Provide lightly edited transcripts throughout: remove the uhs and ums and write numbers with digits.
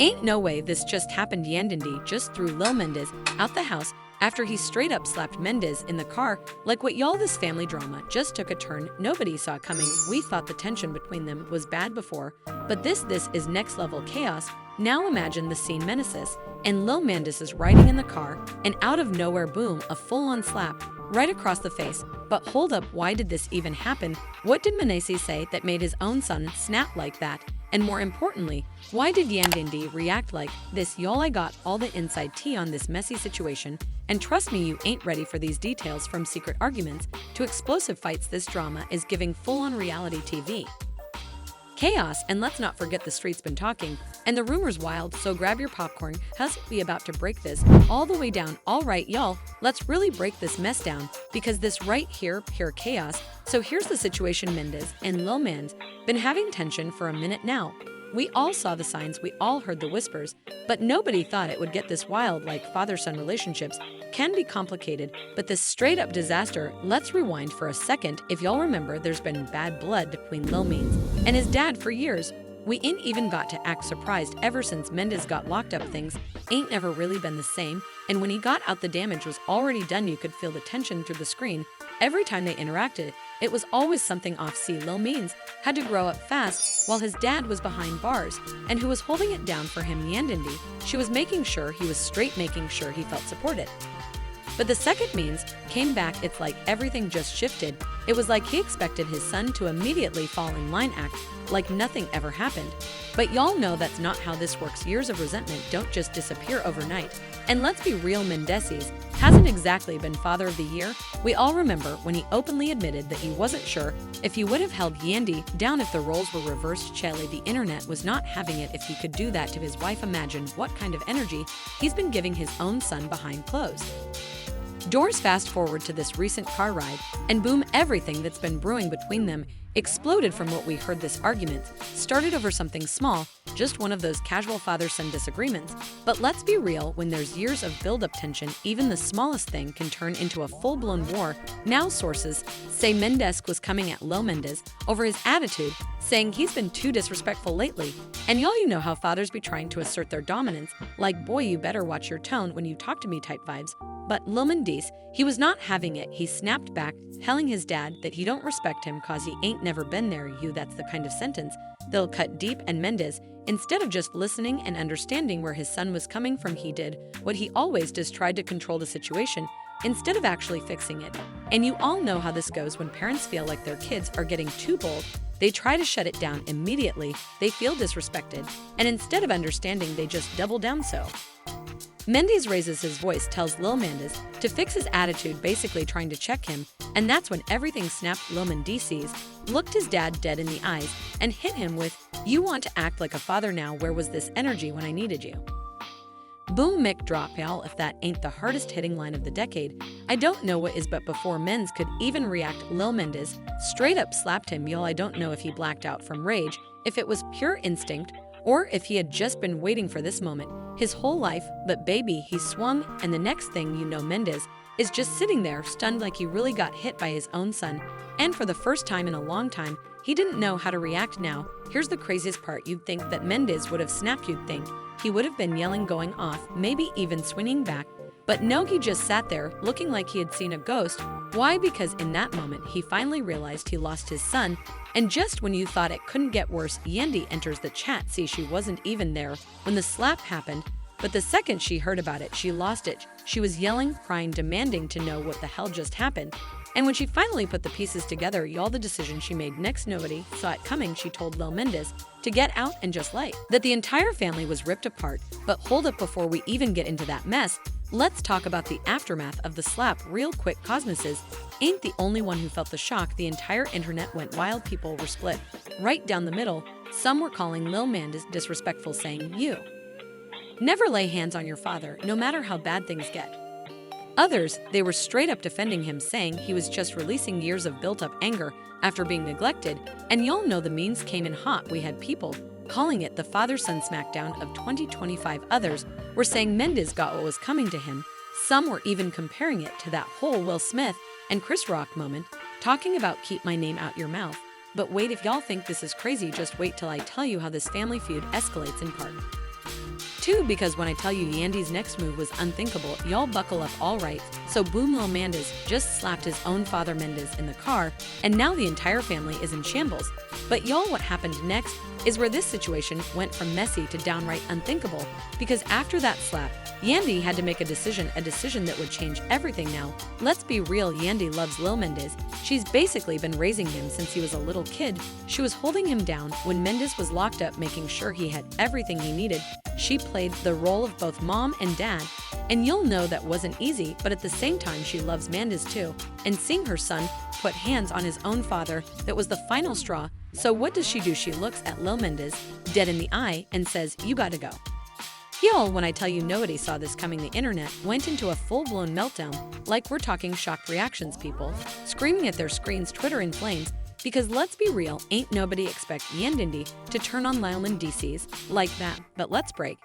Ain't no way this just happened. Yandy just threw Lil Mendeecees out the house after he straight up slapped Mendeecees in the car. Like what, y'all? This family drama just took a turn nobody saw coming. We thought the tension between them was bad before, but this is next level chaos. Now imagine the scene: Mendeecees and Lil Mendeecees is riding in the car, and out of nowhere, boom, a full-on slap right across the face. But hold up, why did this even happen? What did Mendeecees say that made his own son snap like that? And more importantly, why did Yandy react like this? Y'all, I got all the inside tea on this messy situation, and trust me, you ain't ready for these details. From secret arguments to explosive fights, this drama is giving full-on reality TV chaos. And let's not forget, the street's been talking and the rumors wild, so grab your popcorn cause we about to break this all the way down. All right, y'all, let's really break this mess down, because this right here, pure chaos. So here's the situation: Mendeecees and Lil Mendeecees been having tension for a minute now. We all saw the signs, we all heard the whispers, but nobody thought it would get this wild. Like, father-son relationships can be complicated, but this straight up disaster. Let's rewind for a second. If y'all remember, there's been bad blood between Lil Mendeecees and his dad for years. We ain't even got to act surprised. Ever since Mendeecees got locked up, things ain't never really been the same, and when he got out, the damage was already done. You could feel the tension through the screen every time they interacted. It was always something off. See, Lil Mendeecees had to grow up fast while his dad was behind bars, and who was holding it down for him? Yandy. She was making sure he was straight, making sure he felt supported. But the second Means came back, it's like everything just shifted. It was like he expected his son to immediately fall in line, act like nothing ever happened. But y'all know that's not how this works. Years of resentment don't just disappear overnight. And let's be real, Mendeecees hasn't exactly been father of the year. We all remember when he openly admitted that he wasn't sure if he would have held Yandy down if the roles were reversed. Chelly, the internet was not having it if he could do that to his wife. Imagine what kind of energy he's been giving his own son behind closed doors. Fast forward to this recent car ride, and boom, everything that's been brewing between them exploded. From what we heard, this argument started over something small, just one of those casual father-son disagreements. But let's be real, when there's years of build-up tension, even the smallest thing can turn into a full-blown war. Now sources say Mendeecees was coming at Lil Mendeecees over his attitude, saying he's been too disrespectful lately. And y'all, you know how fathers be trying to assert their dominance, like, boy, you better watch your tone when you talk to me type vibes. But Lil Mendeecees, he was not having it. He snapped back, telling his dad that he don't respect him cause he ain't never been there. That's the kind of sentence they'll cut deep. And Mendeecees, instead of just listening and understanding where his son was coming from, he did what he always does, tried to control the situation instead of actually fixing it. And you all know how this goes when parents feel like their kids are getting too bold. They try to shut it down immediately. They feel disrespected, and instead of understanding, they just double down. So Mendeecees raises his voice, tells Lil Mendeecees to fix his attitude, basically trying to check him, and that's when everything snapped. Lil Mendeecees looked his dad dead in the eyes and hit him with, "You want to act like a father now? Where was this energy when I needed you?" Boom, mic drop, y'all. If that ain't the hardest hitting line of the decade, I don't know what is. But before Mendeecees could even react, Lil Mendeecees straight up slapped him. Y'all, I don't know if he blacked out from rage, if it was pure instinct, or if he had just been waiting for this moment his whole life. But baby, he swung, and the next thing you know, Mendeecees is just sitting there stunned, like he really got hit by his own son. And for the first time in a long time, he didn't know how to react. Now, here's the craziest part. You'd think that Mendeecees would have snapped. You'd think he would have been yelling, going off, maybe even swinging back. But no, he just sat there looking like he had seen a ghost. Why? Because in that moment, he finally realized he lost his son. And just when you thought it couldn't get worse, Yandy enters the chat. See, she wasn't even there when the slap happened, but the second she heard about it, she lost it. She was yelling, crying, demanding to know what the hell just happened. And when she finally put the pieces together, y'all, the decision she made next, nobody saw it coming. She told Lil Mendeecees to get out, and just like that, the entire family was ripped apart. But hold up, before we even get into that mess, let's talk about the aftermath of the slap real quick. Cosmoses ain't the only one who felt the shock. The entire internet went wild. People were split right down the middle. Some were calling Lil Mendeecees disrespectful, saying, "You never lay hands on your father, no matter how bad things get." Others, they were straight up defending him, saying he was just releasing years of built-up anger after being neglected. And y'all know the memes came in hot. We had people calling it the father-son smackdown of 2025. Others were saying Mendeecees got what was coming to him. Some were even comparing it to that whole Will Smith and Chris Rock moment, talking about "keep my name out your mouth." But wait, if y'all think this is crazy, just wait till I tell you how this family feud escalates in part. 2 because when I tell you Yandy's next move was unthinkable, y'all buckle up alright. So boom, Lil Mendeecees just slapped his own father Mendeecees in the car, and now the entire family is in shambles. But y'all, what happened next is where this situation went from messy to downright unthinkable, because after that slap, Yandy had to make a decision that would change everything now. Let's be real, Yandy loves Lil Mendeecees. She's basically been raising him since he was a little kid. She was holding him down when Mendeecees was locked up, making sure he had everything he needed. She played the role of both mom and dad, and you'll know that wasn't easy, but at the same time she loves Mendeecees too, and seeing her son put hands on his own father, that was the final straw. So what does she do? She looks at Lil Mendeecees dead in the eye and says, "You gotta go." Y'all, when I tell you nobody saw this coming, the internet went into a full-blown meltdown. Like, we're talking shocked reactions, people screaming at their screens, Twitter in flames, because let's be real, ain't nobody expect Yandy to turn on Lil Mendeecees like that. But let's break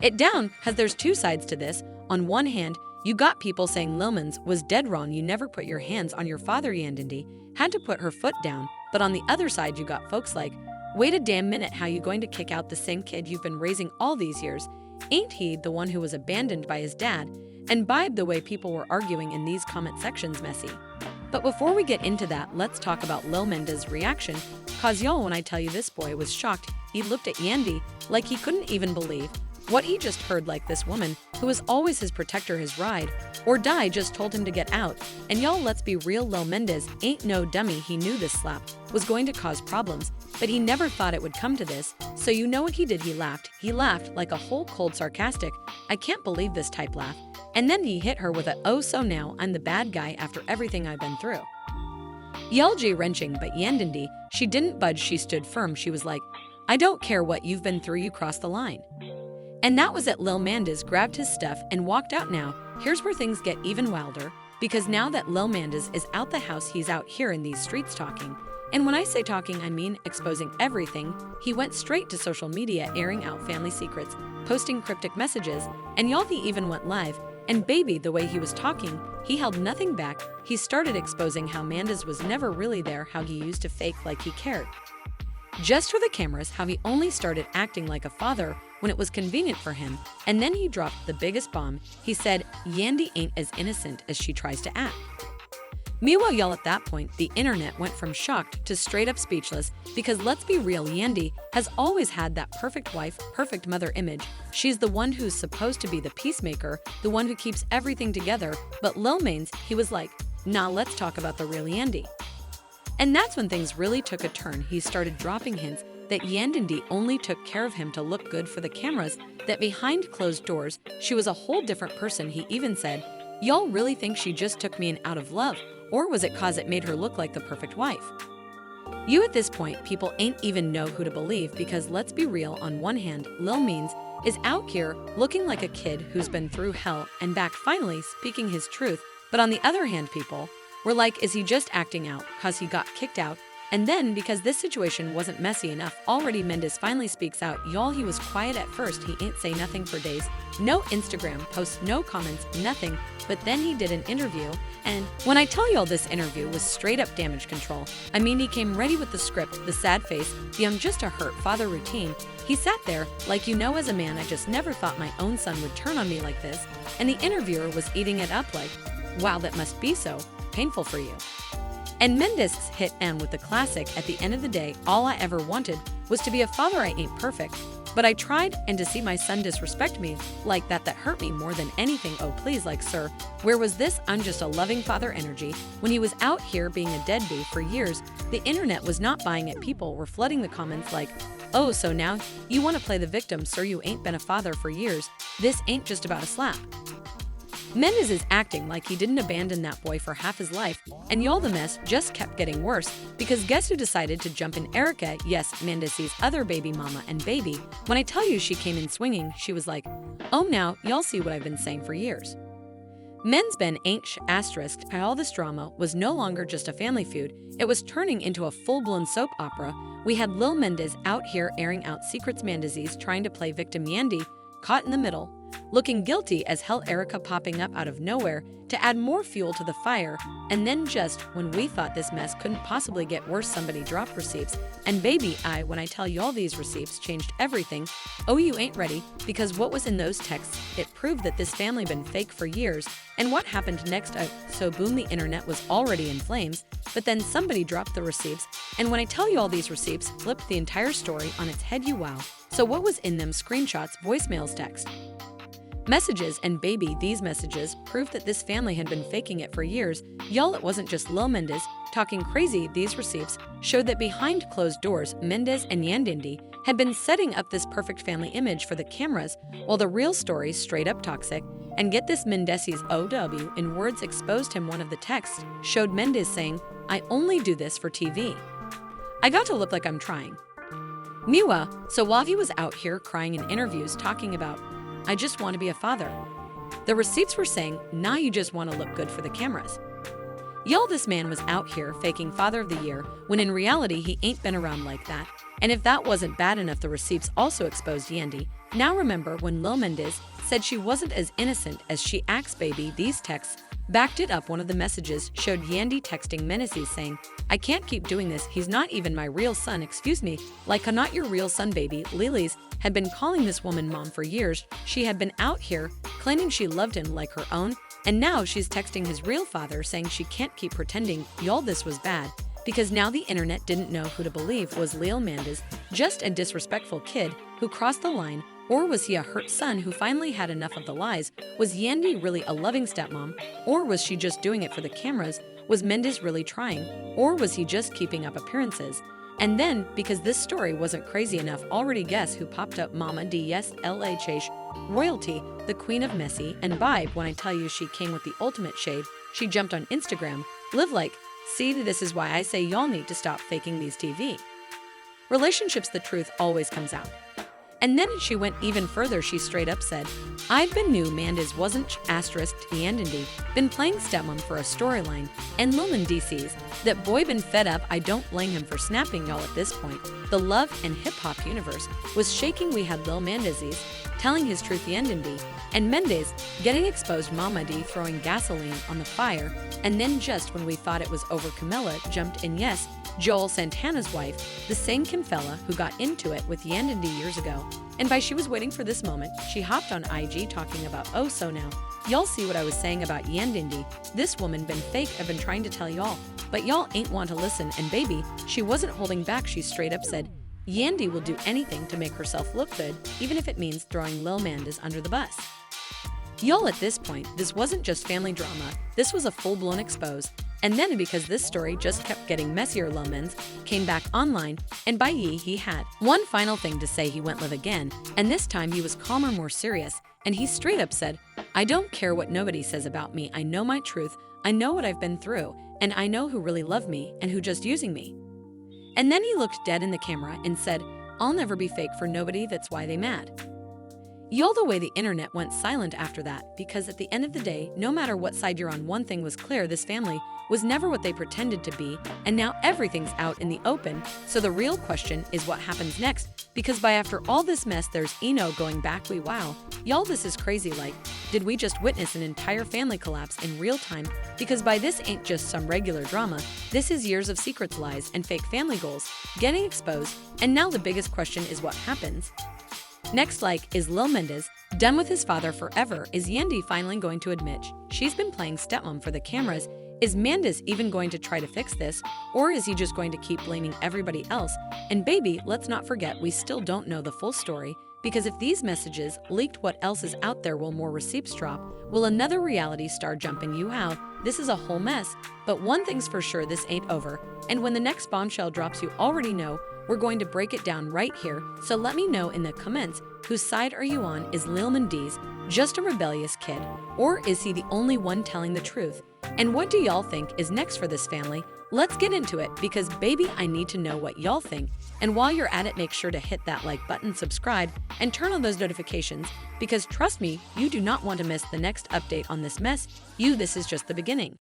it down, because there's two sides to this. On one hand, you got people saying Lil Mendeecees was dead wrong, you never put your hands on your father, Yandy had to put her foot down. But on the other side, you got folks like, wait a damn minute, how you going to kick out the same kid you've been raising all these years? Ain't he the one who was abandoned by his dad? And by the way, people were arguing in these comment sections messy. But before we get into that, let's talk about Lil Mendeecees' reaction, cause y'all, when I tell you this boy was shocked, he looked at Yandy like he couldn't even believe what he just heard. Like, this woman, who was always his protector, his ride or die, just told him to get out. And y'all, let's be real, Lil Mendeecees ain't no dummy. He knew this slap was going to cause problems, but he never thought it would come to this. So you know what he did? He laughed like a whole cold sarcastic, "I can't believe this" type laugh. And then he hit her with a, "Oh, so now I'm the bad guy after everything I've been through." Y'all, wrenching, but Yandy, she didn't budge. She stood firm. She was like, "I don't care what you've been through, you crossed the line." And that was it. Lil Mendeecees grabbed his stuff and walked out. Now, here's where things get even wilder, because now that Lil Mendeecees is out the house, he's out here in these streets talking. And when I say talking, I mean exposing everything. He went straight to social media, airing out family secrets, posting cryptic messages, and y'all, he even went live. And baby, the way he was talking, he held nothing back. He started exposing how Mendeecees was never really there, how he used to fake like he cared just for the cameras, how he only started acting like a father when it was convenient for him. And then he dropped the biggest bomb. He said Yandy ain't as innocent as she tries to act. Meanwhile, y'all, at that point, the internet went from shocked to straight up speechless, because let's be real, Yandy has always had that perfect wife, perfect mother image. She's the one who's supposed to be the peacemaker, the one who keeps everything together. But Lil Mendeecees, he was like, nah, let's talk about the real Yandy. And that's when things really took a turn. He started dropping hints that Yandy only took care of him to look good for the cameras, that behind closed doors, she was a whole different person. He even said, "Y'all really think she just took me in out of love? Or was it cause it made her look like the perfect wife?" You, at this point, people ain't even know who to believe, because let's be real, on one hand, Lil Mendeecees is out here looking like a kid who's been through hell and back, finally speaking his truth. But on the other hand, people were like, is he just acting out cause he got kicked out? And then, because this situation wasn't messy enough already, Mendeecees finally speaks out. Y'all, he was quiet at first. He ain't say nothing for days. No Instagram posts, no comments, nothing. But then he did an interview, and when I tell y'all, this interview was straight up damage control. I mean, he came ready with the script, the sad face, the "I'm just a hurt father" routine. He sat there like, you know, as a man, I just never thought my own son would turn on me like this. And the interviewer was eating it up like, wow, that must be so painful for you. And Mendeecees hit M with the classic, "At the end of the day, all I ever wanted was to be a father. I ain't perfect, but I tried, and to see my son disrespect me like that hurt me more than anything. Oh please, like, sir, where was this 'I'm just a loving father' energy when he was out here being a deadbeat for years?" The internet was not buying it. People were flooding the comments like, "Oh, so now you want to play the victim, sir? You ain't been a father for years. This ain't just about a slap." Mendeecees is acting like he didn't abandon that boy for half his life, and y'all, the mess just kept getting worse, because guess who decided to jump in? Erica, yes, Mendeecees' other baby mama. And baby, when I tell you she came in swinging, she was like, "Oh, now y'all see what I've been saying for years." Men's Ben ain't asterisk. All this drama was no longer just a family feud, it was turning into a full-blown soap opera. We had Lil Mendeecees out here airing out secrets, Mendeecees trying to play victim, Yandy caught in the middle. looking guilty as hell, Erica popping up out of nowhere to add more fuel to the fire. And then just when we thought this mess couldn't possibly get worse, somebody dropped receipts. And baby, when I tell y'all these receipts changed everything. Oh, you ain't ready, because what was in those texts, it proved that this family been fake for years. And what happened next? So boom, the internet was already in flames, but then somebody dropped the receipts. And when I tell you all these receipts, flipped the entire story on its head, you wow. So what was in them? Screenshots, voicemails, text messages, and baby, these messages proved that this family had been faking it for years. Y'all, it wasn't just Lil Mendeecees talking crazy. These receipts showed that behind closed doors, Mendeecees and Yandy had been setting up this perfect family image for the cameras, while the real story straight up toxic. And get this, Mendeecees OW in words exposed him. One of the texts showed Mendeecees saying, "I only do this for TV. I got to look like I'm trying." Miwa, so while he was out here crying in interviews talking about, "I just want to be a father," the receipts were saying, "Nah, you just want to look good for the cameras." Y'all, this man was out here faking Father of the Year, when in reality he ain't been around like that. And if that wasn't bad enough, the receipts also exposed Yandy. Now remember when Lil Mendeecees said she wasn't as innocent as she acts, baby? These texts backed it up. One of the messages showed Yandy texting Mendeecees saying, "I can't keep doing this. He's not even my real son. Excuse me, like I'm not your real son, baby." Lily's had been calling this woman mom for years. She had been out here claiming she loved him like her own, and now she's texting his real father saying she can't keep pretending. Y'all, this was bad, because now the internet didn't know who to believe. Was Lil Mendeecees just a disrespectful kid who crossed the line, or was he a hurt son who finally had enough of the lies? Was Yandy really a loving stepmom, or was she just doing it for the cameras? Was Mendeecees really trying, or was he just keeping up appearances? And then, because this story wasn't crazy enough, already guess who popped up? Mama D. Yes, LHH royalty, the queen of messy and vibe. When I tell you she came with the ultimate shade, she jumped on Instagram, live like, see, this is why I say y'all need to stop faking these TV relationships. The truth always comes out. And then she went even further. She straight up said, "I've been new Mendeecees wasn't asterisk Yandy been playing stepmom for a storyline, and Lil Mendeecees, that boy been fed up. I don't blame him for snapping, y'all." At this point, the love and hip-hop universe was shaking. We had Lil Mendeecees telling his truth, Yandy and Mendeecees getting exposed, Mama D throwing gasoline on the fire, and then just when we thought it was over, Camilla jumped in. Yes, Joel Santana's wife, the same Kimfella who got into it with Yandy years ago. And by she was waiting for this moment, she hopped on IG talking about, "Oh, so now y'all see what I was saying about Yandy. This woman been fake. I've been trying to tell y'all, but y'all ain't want to listen." And baby, she wasn't holding back. She straight up said, Yandy will do anything to make herself look good, even if it means throwing Lil Mendeecees under the bus. Y'all, at this point, this wasn't just family drama, this was a full-blown expose. And then because this story just kept getting messier, Lil Mendeecees came back online, and by he had one final thing to say. He went live again, and this time he was calmer, more serious, and he straight up said, "I don't care what nobody says about me. I know my truth, I know what I've been through, and I know who really love me and who just using me." And then he looked dead in the camera and said, "I'll never be fake for nobody, that's why they mad." Y'all, the way the internet went silent after that, because at the end of the day, no matter what side you're on, one thing was clear: this family was never what they pretended to be, and now everything's out in the open. So the real question is what happens next, because by after all this mess, there's no going back. Wow, y'all, this is crazy. Like, did we just witness an entire family collapse in real time? Because by this ain't just some regular drama, this is years of secrets, lies, and fake family goals getting exposed. And now the biggest question is what happens next. Like, is Lil Mendeecees done with his father forever? Is Yandy finally going to admit she's been playing stepmom for the cameras? Is Mendeecees even going to try to fix this, or is he just going to keep blaming everybody else? And baby, let's not forget, we still don't know the full story, because if these messages leaked, what else is out there? Will more receipts drop? Will another reality star jump in? You how? This is a whole mess, but one thing's for sure, this ain't over. And when the next bombshell drops, you already know we're going to break it down right here. So let me know in the comments, whose side are you on? Is Lil Mendeecees just a rebellious kid, or is he the only one telling the truth? And what do y'all think is next for this family? Let's get into it, because baby, I need to know what y'all think. And while you're at it, make sure to hit that like button, subscribe, and turn on those notifications, because trust me, you do not want to miss the next update on this mess. This is just the beginning.